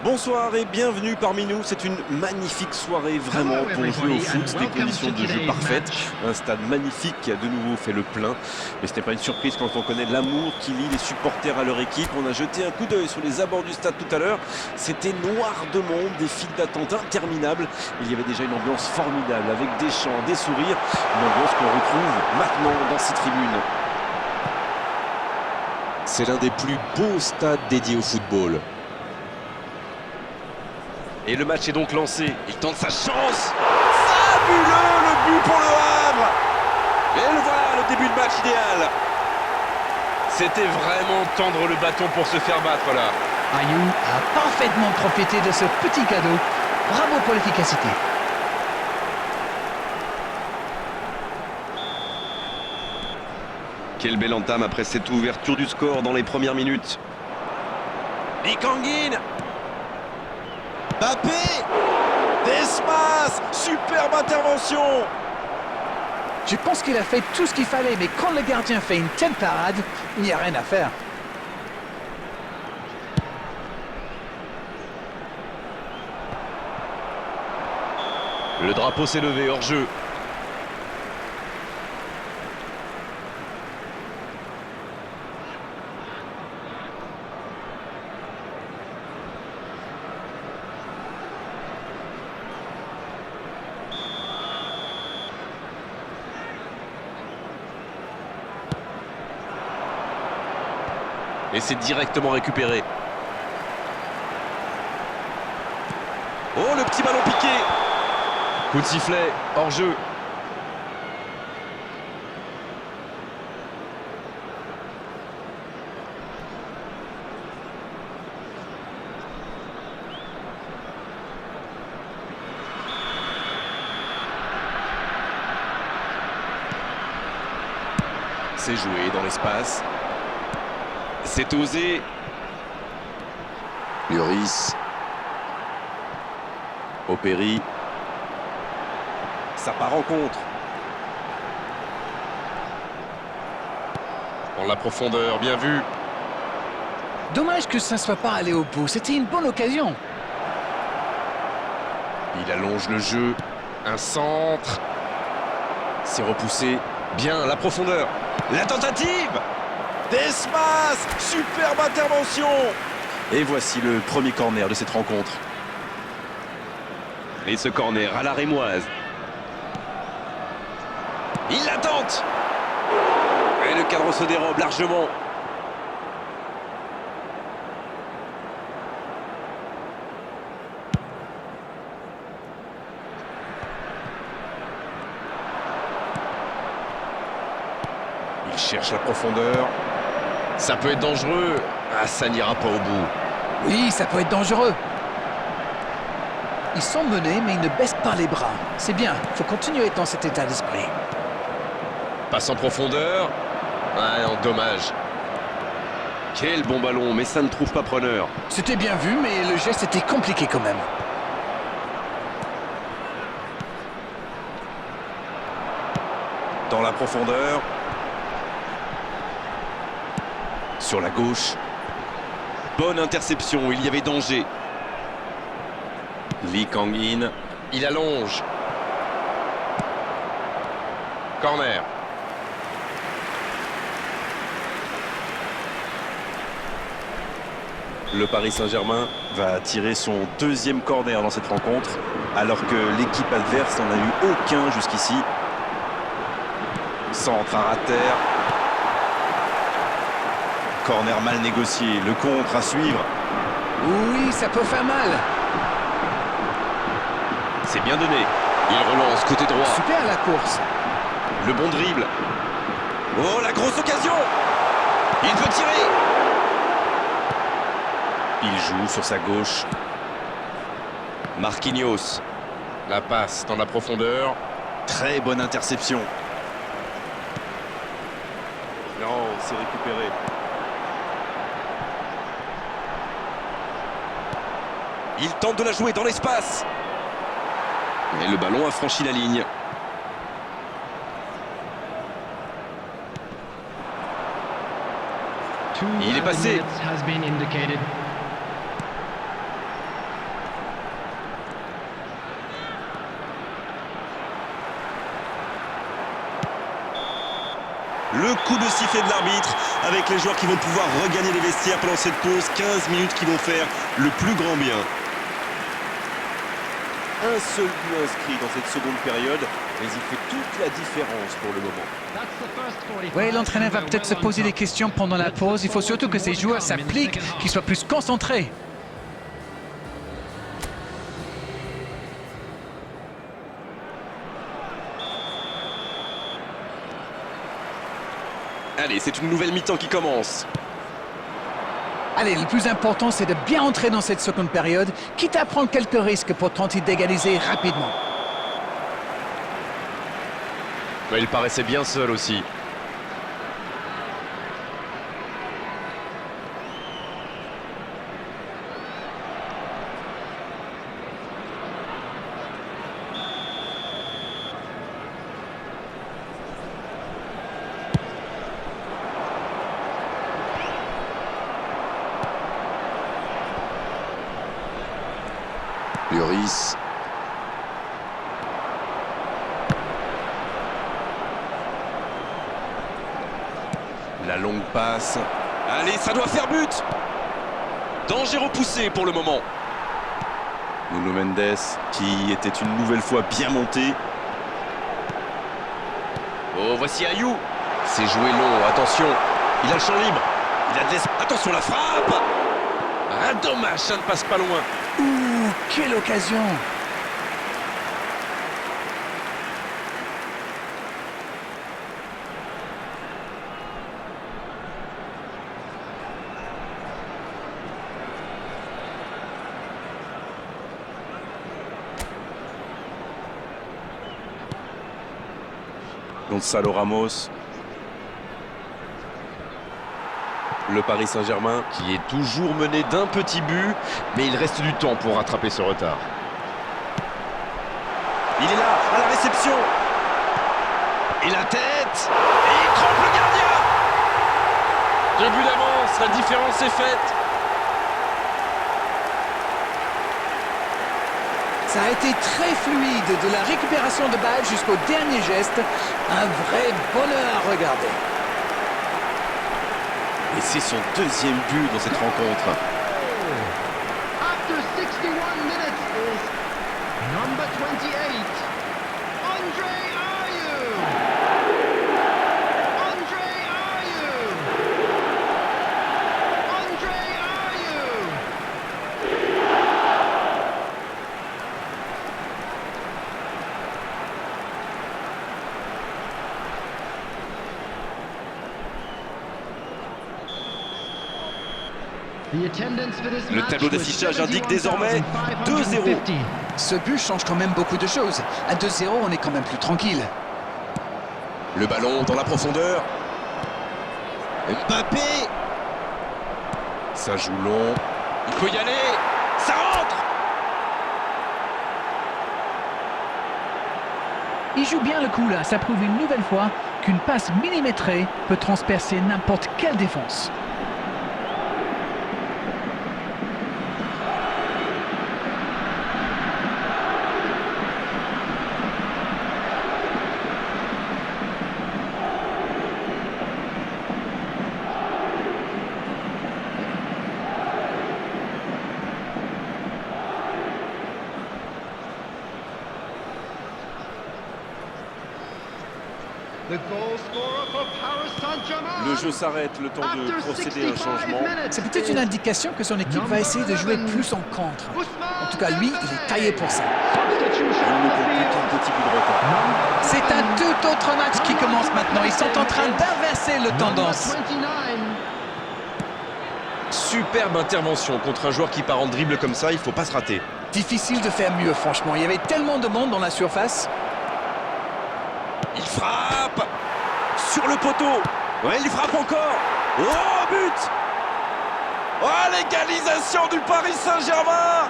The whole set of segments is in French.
Bonsoir et bienvenue parmi nous. C'est une magnifique soirée vraiment pour jouer au foot, des conditions de jeu parfaites, un stade magnifique qui a de nouveau fait le plein. Mais ce n'est pas une surprise quand on connaît l'amour qui lie les supporters à leur équipe. On a jeté un coup d'œil sur les abords du stade tout à l'heure. C'était noir de monde, des files d'attente interminables. Il y avait déjà une ambiance formidable avec des chants, des sourires, une ambiance qu'on retrouve maintenant dans ces tribunes. C'est l'un des plus beaux stades dédiés au football. Et le match est donc lancé. Il tente sa chance. Fabuleux le but pour le Havre. Et le voilà, le début de match idéal. C'était vraiment tendre le bâton pour se faire battre là. Ayou a parfaitement profité de ce petit cadeau. Bravo pour l'efficacité. Quelle belle entame après cette ouverture du score dans les premières minutes. Lee Kang-in. Mbappé. Desmas. Superbe intervention. Je pense qu'il a fait tout ce qu'il fallait, mais quand le gardien fait une telle parade, il n'y a rien à faire. Le drapeau s'est levé hors jeu. Et c'est directement récupéré. Oh, le petit ballon piqué. Coup de sifflet, hors jeu. C'est joué dans l'espace. C'est osé. Lloris. Opéry. Ça part en contre. Dans la profondeur, bien vu. Dommage que ça ne soit pas allé au bout. C'était une bonne occasion. Il allonge le jeu. Un centre. C'est repoussé. Bien, la profondeur. La tentative. Desmas. Superbe intervention. Et voici le premier corner de cette rencontre. Et ce corner à la rémoise. Il la tente. Et le cadre se dérobe largement. Il cherche la profondeur. Ça peut être dangereux. Ah, ça n'ira pas au bout. Oui, ça peut être dangereux. Ils sont menés, mais ils ne baissent pas les bras. C'est bien, il faut continuer dans cet état d'esprit. Passe en profondeur. Ah non, dommage. Quel bon ballon, mais ça ne trouve pas preneur. C'était bien vu, mais le geste était compliqué quand même. Dans la profondeur. Sur la gauche. Bonne interception, il y avait danger. Lee Kang-in. Il allonge. Corner. Le Paris Saint-Germain va tirer son deuxième corner dans cette rencontre, alors que l'équipe adverse n'en a eu aucun jusqu'ici. Centre à terre. Corner mal négocié, le contre à suivre. Oui, ça peut faire mal. C'est bien donné. Il relance côté droit. Super la course. Le bon dribble. Oh, la grosse occasion. Il peut tirer. Il joue sur sa gauche. Marquinhos. La passe dans la profondeur. Très bonne interception. Non, c'est récupéré. Il tente de la jouer dans l'espace. Et le ballon a franchi la ligne. Il est passé. Le coup de sifflet de l'arbitre avec les joueurs qui vont pouvoir regagner les vestiaires pendant cette pause. 15 minutes qui vont faire le plus grand bien. Un seul but inscrit dans cette seconde période, mais il fait toute la différence pour le moment. Oui, l'entraîneur va peut-être se poser des questions pendant la pause. Il faut surtout que ces joueurs s'appliquent, qu'ils soient plus concentrés. Allez, c'est une nouvelle mi-temps qui commence. Allez, le plus important, c'est de bien entrer dans cette seconde période, quitte à prendre quelques risques pour tenter d'égaliser rapidement. Mais il paraissait bien seul aussi. Lloris. La longue passe. Allez, ça doit faire but. Danger repoussé pour le moment. Nuno Mendes qui était une nouvelle fois bien monté. Oh, voici Ayou. C'est joué long, attention. Il a le champ libre. Il a de l'espace. Attention, la frappe. Ah, dommage, ça ne passe pas loin. Ouh, quelle occasion! Gonzalo Ramos. Le Paris Saint-Germain qui est toujours mené d'un petit but, mais il reste du temps pour rattraper ce retard. Il est là, à la réception. Et la tête. Et il trompe le gardien. 2 buts d'avance, la différence est faite. Ça a été très fluide, de la récupération de balle jusqu'au dernier geste. Un vrai bonheur à regarder. Et c'est son deuxième but dans cette rencontre. After 61 minutes is number 28, Andre Ayew. Andre Ayew. Andre Ayew. Le tableau d'affichage indique désormais 2-0. Ce but change quand même beaucoup de choses. À 2-0, on est quand même plus tranquille. Le ballon dans la profondeur. Mbappé. Ça joue long. Il peut y aller. Ça rentre. Il joue bien le coup là. Ça prouve une nouvelle fois qu'une passe millimétrée peut transpercer n'importe quelle défense. Le jeu s'arrête, le temps de procéder à un changement. C'est peut-être une indication que son équipe va essayer de jouer plus en contre. En tout cas, lui, il est taillé pour ça. Il ne compte plus qu'un petit bout de retard. C'est un tout autre match qui commence maintenant. Ils sont en train d'inverser le tendance. Superbe intervention contre un joueur qui part en dribble comme ça, il ne faut pas se rater. Difficile de faire mieux, franchement. Il y avait tellement de monde dans la surface. Il frappe sur le poteau. Ouais, il frappe encore. Oh, but. Oh, l'égalisation du Paris Saint-Germain.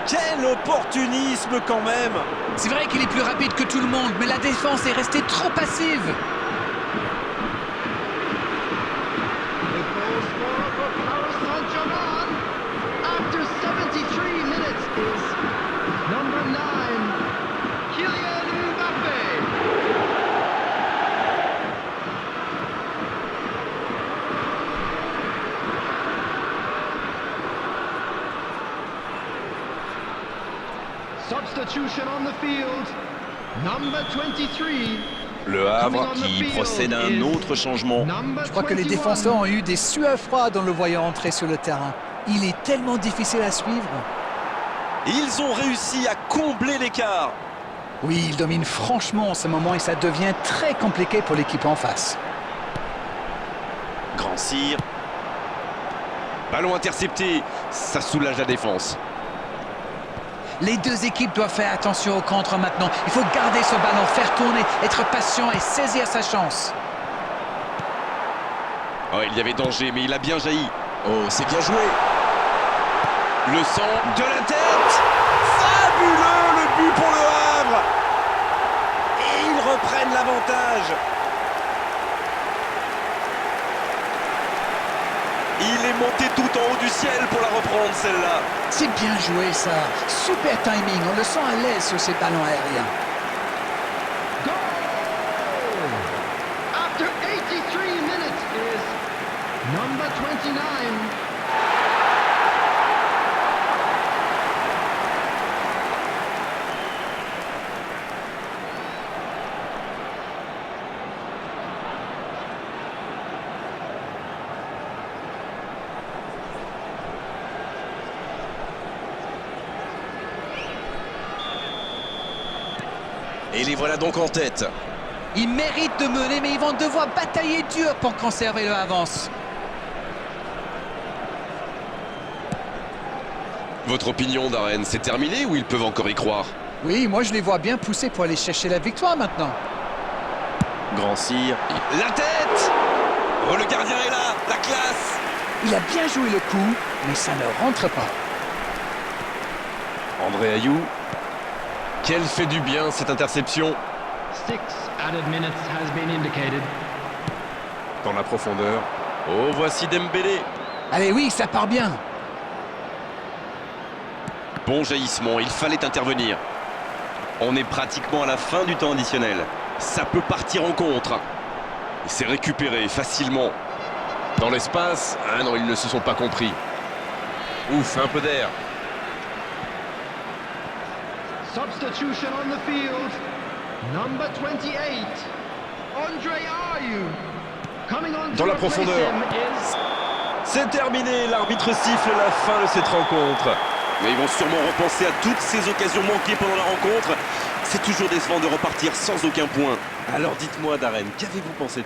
Quel opportunisme quand même. C'est vrai qu'il est plus rapide que tout le monde, mais la défense est restée trop passive. Number 9, Kylian Mbappé. Substitution on the field. Number 23. Le Havre qui procède à un autre changement. Je crois que les défenseurs ont eu des sueurs froides en le voyant entrer sur le terrain. Il est tellement difficile à suivre. Ils ont réussi à combler l'écart. Oui, il domine franchement en ce moment et ça devient très compliqué pour l'équipe en face. Grand Cyr. Ballon intercepté, ça soulage la défense. Les deux équipes doivent faire attention au contre maintenant. Il faut garder ce ballon, faire tourner, être patient et saisir sa chance. Oh, il y avait danger, mais il a bien jailli. Oh, c'est bien joué. Le centre de la tête. Fabuleux le but pour le Havre. Et ils reprennent l'avantage. Il est monté tout en haut du ciel pour la reprendre celle-là. C'est bien joué ça. Super timing, on le sent à l'aise sur ces ballons aériens. Goal! After 83 minutes is number 29. Et les voilà donc en tête. Ils méritent de mener, mais ils vont devoir batailler dur pour conserver leur avance. Votre opinion, Darren, c'est terminé ou ils peuvent encore y croire? Oui, moi je les vois bien pousser pour aller chercher la victoire maintenant. Grand Cyr. La tête. Oh, le gardien est là. La classe. Il a bien joué le coup, mais ça ne rentre pas. André Ayou. Quelle fait du bien cette interception. 6 added minutes has been indicated. Dans la profondeur. Oh, voici Dembélé. Allez, oui, ça part bien. Bon jaillissement, il fallait intervenir. On est pratiquement à la fin du temps additionnel. Ça peut partir en contre. Il s'est récupéré facilement. Dans l'espace, ah non, ils ne se sont pas compris. Ouf, un peu d'air. Substitution on the field. Number 28. Andre Ayew. Coming on Dans to la replace profondeur. him is C'est terminé, l'arbitre siffle la fin de cette rencontre. Mais ils vont sûrement repenser à toutes ces occasions manquées pendant la rencontre. C'est toujours décevant de repartir sans aucun point. Alors dites-moi, Darren, qu'avez-vous pensé ?